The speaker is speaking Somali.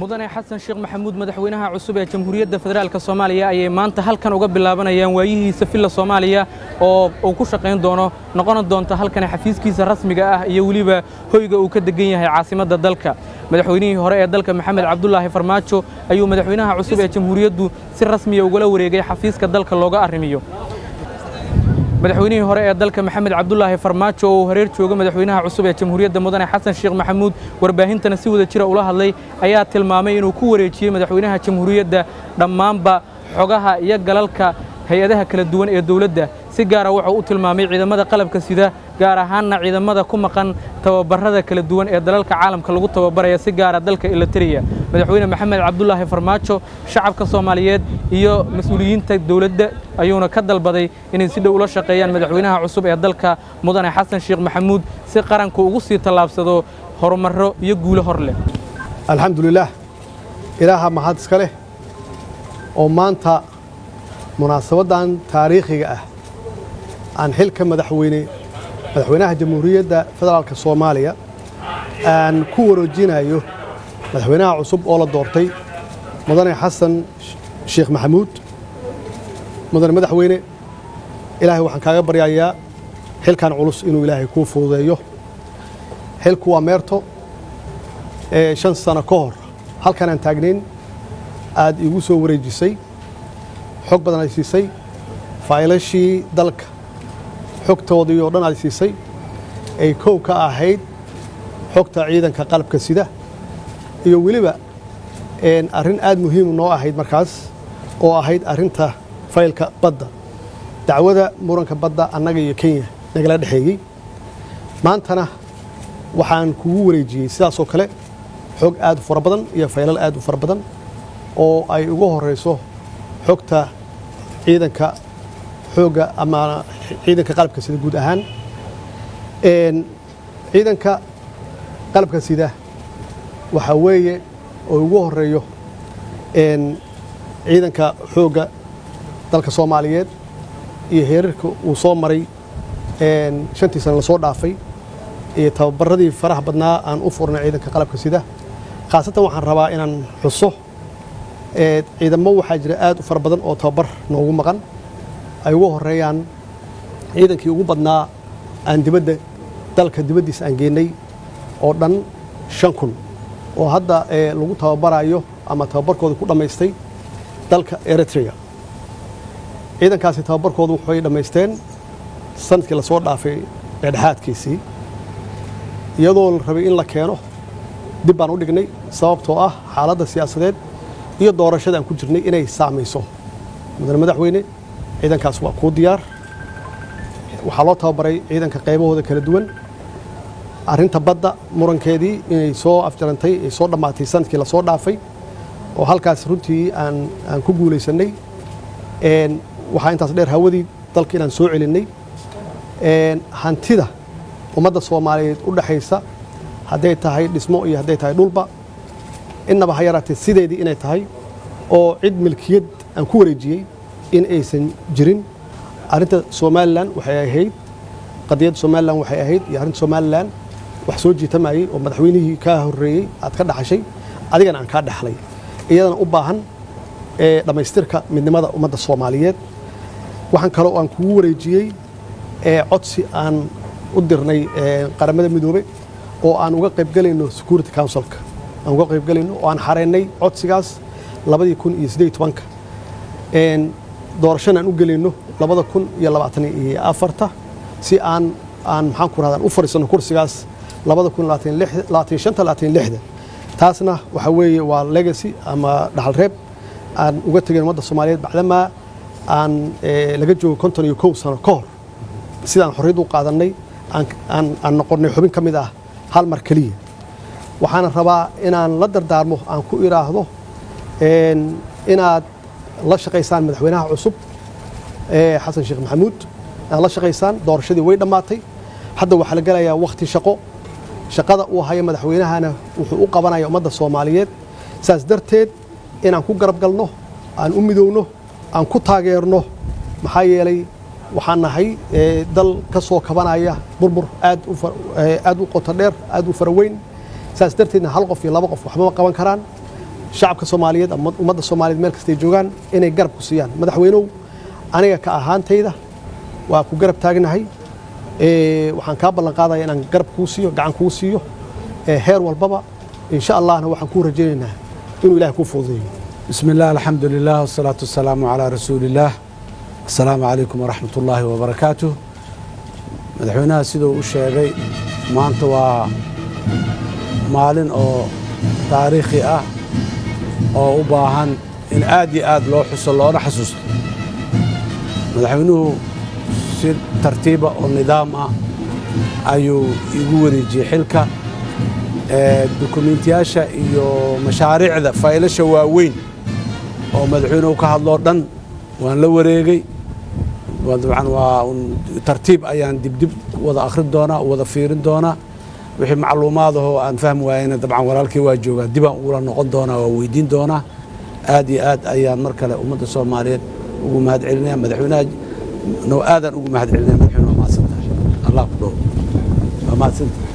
mudane xasan sheekh maxamuud madaxweynaha cusub ee jamhuuriyadda federaalka Soomaaliya ayay maanta halkan uga bilaabanayaan waayihiisa filla Soomaaliya oo uu ku shaqeyn doono noqon doonta halkan xafiiskiisa rasmiga ah iyo waliba hoyga uu ka degan yahay caasimadda dalka madaxweynihii hore ee dalka Maxamed Cabdullaahi Farmaajo ayuu madaxweynaha cusub ee jamhuuriyaddu si rasmi ah uga wareegay xafiiska dalka looga arrimiyo madaxweynihii hore ee dalka Maxamed Cabdullaahi Farmaajo oo hareer jooga madaxweynaha cusub ee jamhuuriyadda mudane xasan sheekh maxamuud warbaahintana si wada jira ula hadlay ayaa tilmaamay inuu ku wareejiyay madaxweynaha jamhuuriyadda dhammaanba xogaha iyo galalka hay'adaha kala duwan ee dawladda si gaar ah wuxuu u tilmaamay ciidamada qalabka sida gaar ahaanna ciidamada ku maqan tababarada kala duwan ee dalalka caalamka lagu tababaraya si gaar ah dalka Eritrea madaxweyne Maxamed Cabdullaahi Farmaajo shacabka Soomaaliyeed iyo mas'uuliyiinta dawladda ayuuna ka dalbaday inay si dhow ula shaqeeyaan madaxweynaha cusub ee dalka mudane xasan sheekh maxamuud si qaranku ugu sii talaabsado horumaro iyo guulo hor leh alxamdulillaah ilaaha mahad iska leh oo maanta munaasabadan taariikhiga ah aan xilka madaxweynaha jamhuuriyadda federaalka Soomaaliya aan ku wareejinayo madaxweynaha cusub oo la doortay mudane xasan sheekh maxamuud mudane madaxweyne ilaahay waxaan kaaga baryayaa xilkan culus inuu ilaahay kuu fududeeyo xilku waa meerto 5 sano ka hor halkan aan taagnayn aad igu soo wareejisay xog badan ay siisay faylashii dalka xogtoodii oo dhan ay siisay ay koow ka ahayd xogta ciidanka qalabka sida iyo waliba arrin aad muhiim noo ahayd markaas oo ahayd arrinta faylka badda dacwada muranka badda annaga iyo Kenya nagala dhaxeeyay maantana waxaan kugu wareejiyay sidaas oo kale xog aad u fara badan iyo faylal aad u fara badan oo ay ugu horeyso xogta ciidanka xooga ama ciidanka qalabka sida guud ahaan ciidanka qalabka sida waxa weeye oo ugu horeeyo ciidanka xooga dalka Soomaaliyeed iyo heerarka uu soo maray 5 sano la soo dhaafay ee tababaradii faraha badnaa aan u furnay ciidanka qalabka sida khaasatan waxaan rabaa inaan xuso ciidamo waxaa jira aad u fara badan oo tababar noogu maqan ay ugu horeeyaan ciidankii ugu badnaa aan dibadda dalka dibaddiisa aan geynay oo dhan 5,000 oo hadda lagu tababarayo ama tababarkooda ku dhamaystay dalka Eritrea ciidankaasi tababarkoodu waxay dhamaysteen sanadkii la soo dhaafay dhexdhexaadkiisii iyadoo la rabay in la keeno dib baan u dhignay sababtoo ah xaaladda siyaasadeed iyo doorashada aan ku jirnay inay saamayso mudane madaxweyne ciidankaas waa ku diyaar waxaa loo tababaray ciidanka qaybahooda kala duwan arrinta badda murankeedii inay soo afjarantay ay soo dhamaatay sanadkii la soo dhaafay oo halkaas runtii aan ku guulaysanay waxaa intaas dheer hawadii dalka inaan soo celinay hantida ummadda Soomaaliyeed u dhaxaysa hadday tahay dhismo iyo hadday tahay dhulba inaba ha yaraatee sideedii inay tahay oo cid milkiyad aan ku wareejiyay in aysan jirin arrinta Soomaaliland waxay ahayd qadiyad Soomaaliland waxay ahayd iyo arrinta Soomaaliland wax soo jiitamayay oo madaxweynihii ka horeeyay aad ka dhaxashay adigana aan ka dhaxlay iyadana u baahan dhamaystirka midnimada ummadda Soomaaliyeed waxaan kale oo aan kugu wareejiyay codsi aan u dirnay qaramada midoobay oo aan uga qayb galayno Security Council-ka aan uga qayb galayno oo aan xareynay codsigaas 2018 doorashada aan u galayno 2024 si aan maxaan ku raadaan u fariisano kursigaas 2025 taasna waxa weeye waa legacy ama dhaxal reeb aan uga tagay ummadda Soomaaliyeed bacdama aan laga joogo 51 sano ka hor sidaan xorriyad u qaadanay aan noqonay xubin kamid ah hal mar kaliya waxaan rabaa inaan la dardaarmo aan ku iraahdo inaad la shaqeysaan madaxweynaha cusub xasan sheekh maxamuud aan la shaqeysaan doorashadii way dhamaatay hadda waxa la galayaa waqti shaqada uu hayo madaxweynahana wuxuu u qabanayaa ummadda Soomaaliyeed saas darteed inaan ku garab galno aan u midowno aan ku taageerno maxaa yeelay waxaan nahay dal ka soo kabanaya burbur aad u qoto dheer aad u faraweyn saas darteedna hal qof iyo laba qof waxba ma qaban karaan shacabka Soomaaliyeed ama ummadda Soomaaliyeed meel kasta ay joogaan inay garab ku siiyaan madaxweynuhu aniga ka ahaantayda waa ku garab taagnahay waxaan ka ballan qaadayaa inaan garab kuu siiyo gacan kuu siiyo heer walbaba insha Allahna waxaan ku rajaynaynaa inuu Ilaahay ku fududeeyo bismillah alxamdulilah wasalaatu wasalaamu calaa rasuulillaah assalaamu calaykum waraxmatullaahi wabarakaatuh madaxweynaha siduu u sheegay maanta waa maalin oo taariikhi ah oo u baahan in aad iyo aad loo xuso loona xasuusto madaxweynuhu si tartiiba oo nidaam ah ayuu igu wareejiyey xilka dukumiintiyaasha iyo mashaariicda faylasha waaweyn oo madaxweynuhu ka hadloo dhan waan la wareegay dabcan waa tartiib ayaan dibdib wada akhrin doonaa wada fiirin doonaa wixii macluumaadahoo aan fahmi waayeyna dabcan walaalkii waa joogaa dibaan ula noqon doonaa waa weydiin doonaa aad iyo aad ayaan mar kale ummadda Soomaaliyeed ugu mahad celinaya madaxweynaha aadan ugu mahad celinaya madaxweynuhu waa mahadsantahay allah ku dhaw waa mahadsantahay